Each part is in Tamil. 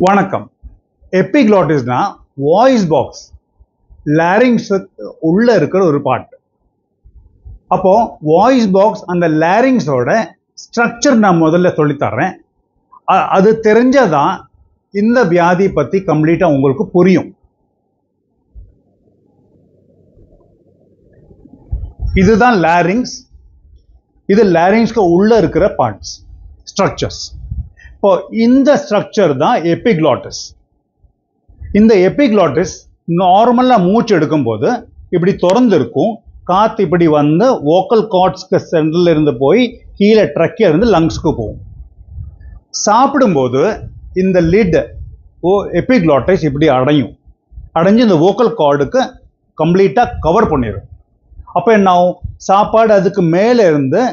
வணக்கம். எபிக்ளாட்டிஸ்னா வாய்ஸ் பாக்ஸ், லாரிங்ஸ் உள்ள இருக்கிற ஒரு பார்ட். அப்போ வாய்ஸ் பாக்ஸ் அந்த லாரிங்ஸோட ஸ்ட்ரக்சர் நான் முதல்ல சொல்லித்தர்றேன். அது தெரிஞ்சாதான் இந்த வியாதி பத்தி கம்ப்ளீட்டா உங்களுக்கு புரியும். இதுதான் லாரிங்ஸ். இது லாரிங்ஸ்க்கு உள்ள இருக்கிற பார்ட்ஸ், ஸ்ட்ரக்சர்ஸ். இப்போ இந்த ஸ்ட்ரக்சர் தான் எபிக்ளாட்டிஸ். இந்த எபிக்ளாட்டிஸ் நார்மலா மூச்சு எடுக்கும்போது இப்படி திறந்து இருக்கும். காத்து இப்படி வந்து வோக்கல் கார்ட்ஸ்க்கு சென்டர்ல இருந்து போய் கீழே ட்ரக்கியா இருந்து லங்ஸ்க்கு போகும். சாப்பிடும்போது இந்த லிட் எபிக்ளாட்டிஸ் இப்படி அடைஞ்சு இந்த வோக்கல் கார்டுக்கு கம்ப்ளீட்டா கவர் பண்ணிடும். அப்ப என்ன ஆகும்? சாப்பாடு அதுக்கு மேல இருந்து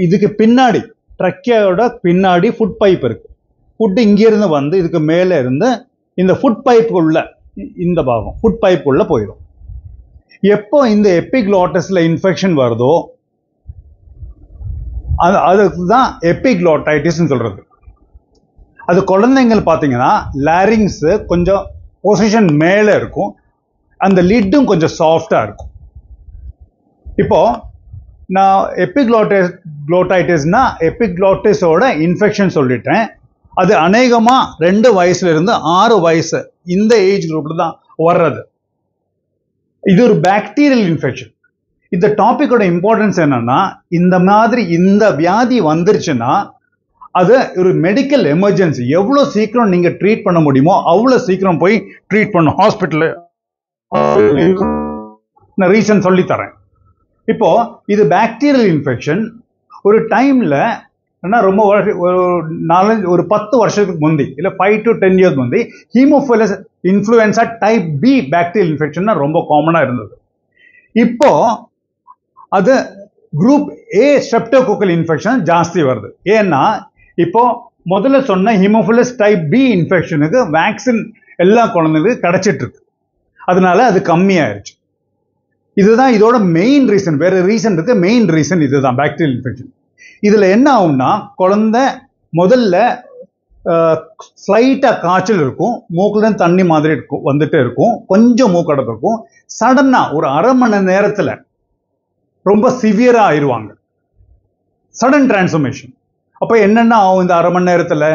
இதுக்கு பின்னாடி, ட்ரக்கியோட பின்னாடி ஃபுட் பைப் இருக்கு. ஃபுட் இங்கிருந்து வந்து இதுக்கு மேல இருந்து இந்த ஃபுட் பைப் உள்ள இந்த பாகம் ஃபுட் பைப் உள்ள போயிடும். எப்போ இந்த எபிக்ளாட்டிஸ்ல இன்ஃபெக்ஷன் வருதோ அதுக்கு தான் எபிக்ளாட்டைட்டிஸ் சொல்றது. அது குழந்தைங்கள் பார்த்தீங்கன்னா லாரிங்ஸ் கொஞ்சம் பொசிஷன் மேல இருக்கும், அந்த லிட்டும் கொஞ்சம் சாஃப்டா இருக்கும். இப்போ நான் எபிக்ளாட்டைட்டிஸ்னா எபிக்ளாட்டிஸோட இன்ஃபெக்ஷன் சொல்லிட்டேன். அது அநேகமா 2 வயசுல இருந்து 6 வயசு இந்த ஏஜ் குரூப்ல தான் வர்றது. இது ஒரு பாக்டீரியல் இன்ஃபெக்ஷன். இந்த டாபிக்கோட இம்பார்ட்டன்ஸ் என்னன்னா, இந்த மாதிரி இந்த வியாதி வந்துருச்சுன்னா அது ஒரு மெடிக்கல் எமர்ஜென்சி. எவ்வளவு சீக்கிரம் நீங்க ட்ரீட் பண்ண முடியுமோ அவ்வளவு சீக்கிரம் போய் ட்ரீட் பண்ணும் ஹாஸ்பிட்டல். நான் ரீசன் சொல்லி தரேன். இப்போ இது பாக்டீரியல் இன்ஃபெக்ஷன். ஒரு டைம்ல ரொம்ப ஒரு 10 வருஷத்துக்கு முந்தி, இல்ல 5 to 10 இயர்ஸ் முந்தி haemophilus influenza type B bacterial infection ரொம்ப காமனா இருந்தது. இப்போ அது குரூப் ஏ ஸ்ட்ரெப்டோகோக்கல் இன்ஃபெக்ஷன் ஜாஸ்தி வருது. ஏன்னா இப்போ முதல்ல சொன்ன ஹீமோஃபிலஸ் டைப் பி இன்ஃபெக்ஷனுக்கு வேக்சின் எல்லா குழந்தைகளுக்கும் கிடைச்சிட்டு இருக்கு. அதனால அது கம்மியாயிருச்சு. இதுதான் இதோட மெயின் ரீசன். வேற ரீசன் இருக்கு, மெயின் ரீசன் இதுதான் பாக்டீரியல் இன்ஃபெக்ஷன். இதுல என்ன ஆகும்னா, குழந்தை முதல்ல ஸ்லைட்டா காய்ச்சல் இருக்கும், மூக்குல தண்ணி மாதிரி இருக்கும், வந்துட்டே இருக்கும், கொஞ்சம் மூக்கடப்பு இருக்கும். சடனா ஒரு அரை மணி நேரத்துல ரொம்ப சிவியரா ஆயிடுவாங்க. Sudden transformation. அப்ப என்னென்ன ஆகும்? இந்த அரை மணி நேரத்துல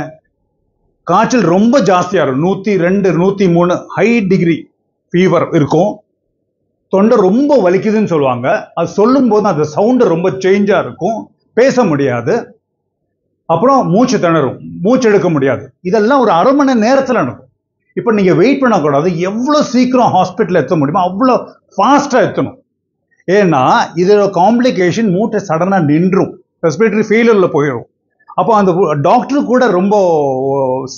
காய்ச்சல் ரொம்ப ஜாஸ்தியா இருக்கும், 102 103 ஹை டிகிரி ஃபீவர் இருக்கும். தொண்டை ரொம்ப வலிக்குதுன்னு சொல்லுவாங்க. அது சொல்லும் போது அந்த சவுண்டு ரொம்ப சேஞ்சா இருக்கும், பேச முடியாது. அப்புறம் மூச்சு திணறும், மூச்சு எடுக்க முடியாது. இதெல்லாம் ஒரு அரை மணி நேரத்தில் நடக்கும். இப்போ நீங்க வெயிட் பண்ணக்கூடாது. எவ்வளவு சீக்கிரம் ஹாஸ்பிட்டல் எத்த முடியுமோ அவ்வளோ ஃபாஸ்டா எத்தணும். ஏன்னா இதோட காம்ப்ளிகேஷன் மூட்டை சடனா நின்றும், ரெஸ்பிரேட்டரி ஃபெயிலியர்ல போயிடும். அப்போ அந்த டாக்டர் கூட ரொம்ப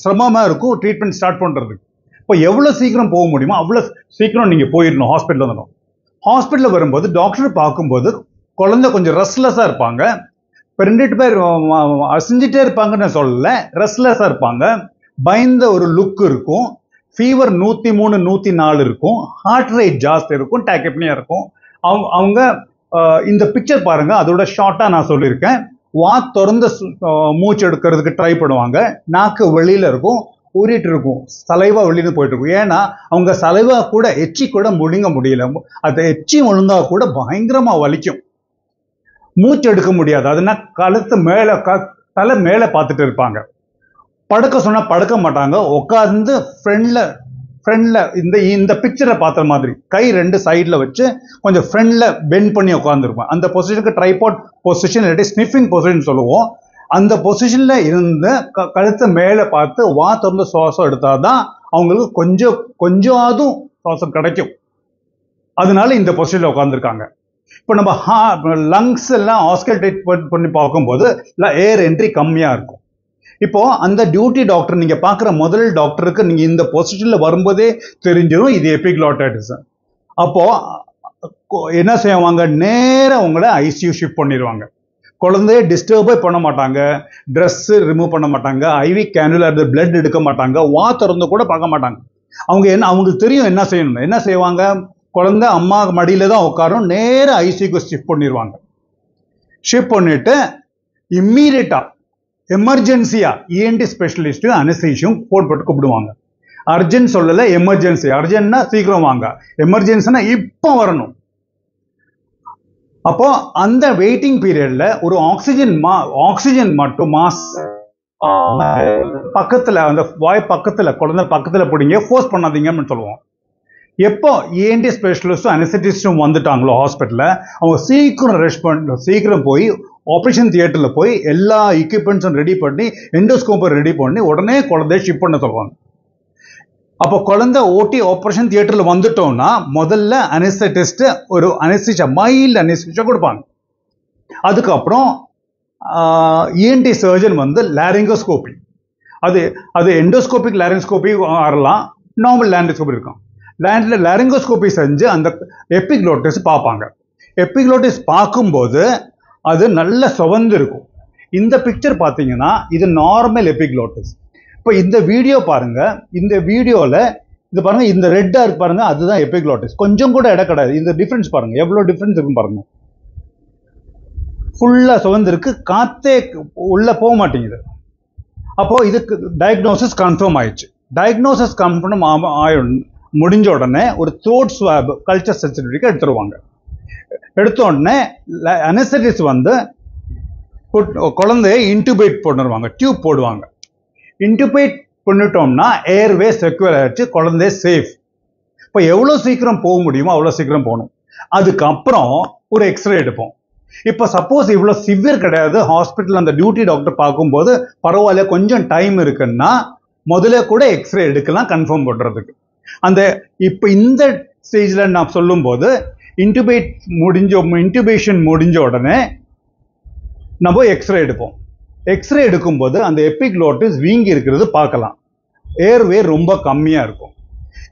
சிரமமா இருக்கும் ட்ரீட்மெண்ட் ஸ்டார்ட் பண்றதுக்கு. இப்போ எவ்வளவு சீக்கிரம் போக முடியுமோ அவ்வளவு சீக்கிரம் நீங்க போயிடணும் ஹாஸ்பிட்டல் வந்துடும். ஹாஸ்பிட்டல் வரும்போது டாக்டர் பார்க்கும்போது குழந்தை கொஞ்சம் ரெஸ்ட்லெஸ்ஸா இருப்பாங்க. இப்போ 2 பேர் அசைஞ்சிட்டே இருப்பாங்கன்னு சொல்லல, ரெஸ்ட்லெஸ்ஸா இருப்பாங்க. பயந்த ஒரு லுக் இருக்கும். ஃபீவர் 103 104 இருக்கும். ஹார்ட் ரேட் ஜாஸ்தி இருக்கும், டாக்கிப்னியா இருக்கும். அவங்க இந்த பிக்சர் பாருங்க, அதோட ஷார்ட்டா நான் சொல்லியிருக்கேன். திறந்து மூச்சு எடுக்கிறதுக்கு ட்ரை பண்ணுவாங்க. நாக்கு வெளியில இருக்கும், ஊறிட்டு இருக்கும், சலைவா வெளியில போயிட்டு இருக்கும். ஏன்னா அவங்க சலைவா கூட எச்சி கூட முழுங்க முடியல. அது எச்சி முழுந்தா கூட பயங்கரமா வலிக்கும், மூச்சு எடுக்க முடியாது. அதுனா கழுத்து மேல, தலை மேல பார்த்துட்டு இருப்பாங்க. படுக்க சொன்னா படுக்க மாட்டாங்க, உட்கார்ந்து ஃப்ரெண்ட்ல இந்த பிக்சரை பார்த்த மாதிரி கை 2 சைட்ல வச்சு கொஞ்சம் ஃப்ரெண்ட்ல பெண்ட் பண்ணி உட்கார்ந்துருப்பாங்க. அந்த பொசிஷனுக்கு ட்ரைபாட் பொசிஷன், இல்லாட்டி ஸ்னிஃபிங் பொசிஷன் சொல்லுவோம். அந்த பொசிஷன்ல இருந்து கழுத்தை மேல பார்த்து திறந்து சுவாசம் எடுத்தாதான் அவங்களுக்கு கொஞ்சமாவது சுவாசம் கிடைக்கும். அதனால இந்த பொசிஷன்ல உட்கார்ந்துருக்காங்க. இப்போ நம்ம லங்ஸ் எல்லாம் ஆஸ்கல்டேட் பண்ணி பார்க்கும்போது ஏர் என்ட்ரி கம்மியா இருக்கும். இப்போ அந்த டியூட்டி டாக்டர், நீங்க பார்க்குற முதல் டாக்டருக்கு நீங்க இந்த பொசிஷன்ல வரும்போதே தெரிஞ்சிடும் இது எபிக்ளாட்டைட்டிஸ். அப்போ என்ன செய்வாங்க? நேரம் உங்களை ஐசியூ ஷிஃப்ட் பண்ணிடுவாங்க. குழந்தைய டிஸ்டர்பே பண்ண மாட்டாங்க, ட்ரெஸ் ரிமூவ் பண்ண மாட்டாங்க, ஐவி கேனுலா பிளட் எடுக்க மாட்டாங்க, திறந்து கூட பார்க்க மாட்டாங்க. அவங்களுக்கு தெரியும் என்ன செய்யணும். என்ன செய்வாங்க? குழந்தை அம்மா மடியில தான் உட்காரும், நேரம் ஐசியூக்கு ஷிஃப்ட் பண்ணிடுவாங்க. ஷிஃப்ட் பண்ணிட்டு இம்மீடியட்டா எமர்ஜென்சியா இஎன்டி ஸ்பெஷலிஸ்ட்டும் அனஸ்தீசியும் போட்டு கூப்பிடுவாங்க. அர்ஜென்ட் சொல்லல, எமர்ஜென்சி. அர்ஜென்ட்னா சீக்கிரம் வாங்க, எமர்ஜென்சினா இப்போ வரணும். அப்போ அந்த வெயிட்டிங் பீரியட்ல ஒரு ஆக்சிஜன் மட்டும் பக்கத்துல, அந்த வாய் பக்கத்துல, குழந்தை பக்கத்துல பிடிங்க, ஃபோர்ஸ் பண்ணாதீங்கன்னு சொல்லுவோம். எப்போ இஎன்டி ஸ்பெஷலிஸ்டும் அனஸ்தீசிஸ்டும் வந்துட்டாங்களோ ஹாஸ்பிட்டல்ல, அவங்க சீக்கிரம் போய் ஆப்ரேஷன் தியேட்டர்ல போய் எல்லா எக்யூப்மெண்ட்ஸும் ரெடி பண்ணி, எண்டோஸ்கோப்பை ரெடி பண்ணி உடனே குழந்தைய ஷிப் பண்ண சொல்லுவாங்க. அப்போ குழந்தை ஓட்டி ஆப்ரேஷன் தியேட்டர்ல வந்துட்டோம்னா முதல்ல அனஸ்தெட்டிஸ்ட் ஒரு அனஸ்தீசியா, மைல்டு அனஸ்தீசியா கொடுப்பாங்க. அதுக்கப்புறம் இஎன்டி சர்ஜன் வந்து லாரிங்கோஸ்கோபி, அது எண்டோஸ்கோபிக் லாரிங்கோஸ்கோபி வரலாம், நார்மல் லாரிங்கோஸ்கோபி இருக்கும். லாரிங்கோஸ்கோபி செஞ்சு அந்த எபிக்ளோட்டிஸ் பார்ப்பாங்க. எபிக்ளோட்டிஸ் பார்க்கும்போது அது நல்ல சுவந்து இருக்கும். இந்த பிக்சர் பார்த்தீங்கன்னா இது நார்மல் எபிக்ளோட்டிஸ். இப்போ இந்த வீடியோ பாருங்க, இந்த வீடியோல இது பாருங்க, இந்த ரெட்டா இருக்கு பாருங்க, அதுதான் எபிக்ளோட்டிஸ். கொஞ்சம் கூட இடம் கிடையாது. இந்த டிஃபரன்ஸ் பாருங்க, எவ்வளவு டிஃபரன்ஸ் இருக்குன்னு பாருங்க. ஃபுல்லா சுவந்து இருக்கு, காத்தே உள்ள போக மாட்டேங்குது. அப்போ இதுக்கு டயக்னோசிஸ் கன்ஃபார்ம் ஆயிடுச்சு. டயக்னோசிஸ் கன்ஃபார்ம் முடிஞ்ச உடனே ஒரு த்ரோட் ஸ்வாப் கல்ச்சர் சென்சிட்டிவிட்டிக்கு எடுத்துருவாங்க. எடுத்த உடனே அனஸ்தெட்டிஸ்ட் வந்து குழந்தைய இன்டியூபேட் பண்ணிடுவாங்க, டியூப் போடுவாங்க. இன்டியூபேட் பண்ணிட்டோம்னா ஏர்வே செக்யூர் ஆயிடுச்சு, குழந்தை சேஃப். இப்போ எவ்வளோ சீக்கிரம் போக முடியுமோ அவ்வளோ சீக்கிரம் போகணும். அதுக்கப்புறம் ஒரு எக்ஸ்ரே எடுப்போம். இப்போ சப்போஸ் இவ்வளோ சிவியர் கிடையாது, ஹாஸ்பிட்டல் அந்த டியூட்டி டாக்டர் பார்க்கும்போது பரவாயில்ல கொஞ்சம் டைம் இருக்குன்னா முதல்ல கூட எக்ஸ்ரே எடுக்கலாம் கன்ஃபார்ம் பண்ணுறதுக்கு. அந்த இப்போ இந்த ஸ்டேஜில் நான் சொல்லும்போது இன்டியூபேஷன் முடிஞ்ச உடனே நம்ம எக்ஸ்ரே எடுப்போம். எக்ஸ்ரே எடுக்கும்போது அந்த எபிக்ளோட்டிஸ் வீங்கி இருக்கிறது பார்க்கலாம். ஏர்வே ரொம்ப கம்மியாக இருக்கும்.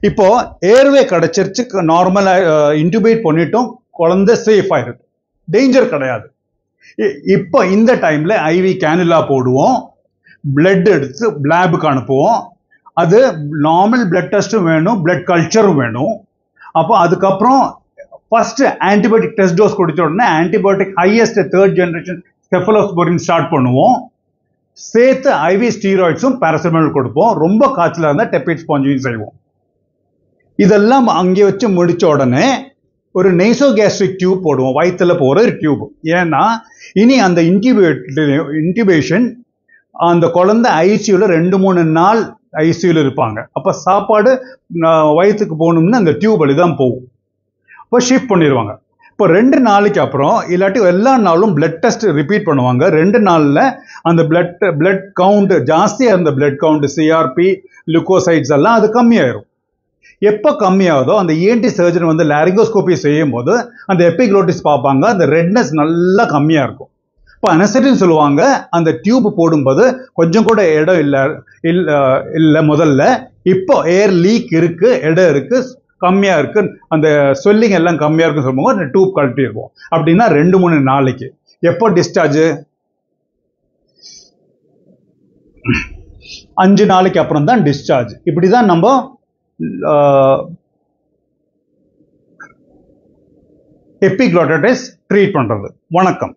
இப்போ ஏர்வே கிடைச்சிருச்சு, நார்மலாக இன்டியூபேட் பண்ணிட்டோம், குழந்தை சேஃப் ஆயிருக்கு, டேஞ்சர் கிடையாது. இப்போ இந்த டைம்ல ஐவி கேனுலா போடுவோம், பிளட் எடுத்து லேபுக்கு அனுப்புவோம். அது நார்மல் பிளட் டெஸ்ட்டும் வேணும், பிளட் கல்ச்சரும் வேணும். அப்போ அதுக்கப்புறம் ஃபர்ஸ்ட் ஆன்டிபயோட்டிக் டெஸ்ட் டோஸ் கொடுத்த உடனே antibiotic highest 3rd generation cephalosporin start பண்ணுவோம். சேர்த்து ஐவி ஸ்டீராய்ட்ஸும் பாராசிட்டமால் கொடுப்போம். ரொம்ப காய்ச்சலாக இருந்தால் டெப்பேட் ஸ்பாஞ்சிங் செய்வோம். இதெல்லாம் அங்கே வச்சு முடிச்ச உடனே ஒரு நெய்சோகேஸ்ட்ரிக் டியூப் போடுவோம், வயிற்றுல போகிற ஒரு டியூப். ஏன்னா இனி அந்த இன்டியூபேஷன் அந்த குழந்தை ஐசியூவில் 2-3 நாள் ஐசியூவில் இருப்பாங்க. அப்போ சாப்பாடு வயிற்றுக்கு போகணும்னு அந்த டியூப் வழி தான் போகும். இப்போ ஷிஃப்ட் பண்ணிடுவாங்க. இப்போ 2 நாளைக்கு அப்புறம் இல்லாட்டி எல்லா நாளும் பிளட் டெஸ்ட் ரிப்பீட் பண்ணுவாங்க. 2 நாளில் அந்த பிளட் கவுண்ட் ஜாஸ்தியாக இருந்த பிளட் கவுண்ட், சிஆர்பி, லுக்கோசைட்ஸ் எல்லாம் அது கம்மியாயிரும். எப்போ கம்மியாகுதோ அந்த இஎன்டி சர்ஜன் வந்து லாரிங்கோஸ்கோபி செய்யும் போது அந்த எபிக்ளோட்டிஸ் பார்ப்பாங்க, அந்த ரெட்னஸ் நல்லா கம்மியாக இருக்கும். இப்போ அனஸ்தெட்டின்னு சொல்லுவாங்க. அந்த டியூப் போடும்போது கொஞ்சம் கூட இடம் இல்லை முதல்ல. இப்போ ஏர் லீக் இருக்கு, இடம் இருக்கு, கம்மியாக இருக்கு, அந்த ஸ்வெல்லிங் எல்லாம் கம்மியாக இருக்குன்னு சொல்லுவாங்க. அந்த டியூப் கழட்டிடுவோம். அப்படின்னா 2-3 நாளைக்கு. எப்போ டிஸ்சார்ஜ்? 5 நாளைக்கு அப்புறம் தான் டிஸ்சார்ஜ். இப்படி தான் நம்ம எபிக்ளோட்டிஸ் ட்ரீட் பண்றது. வணக்கம்.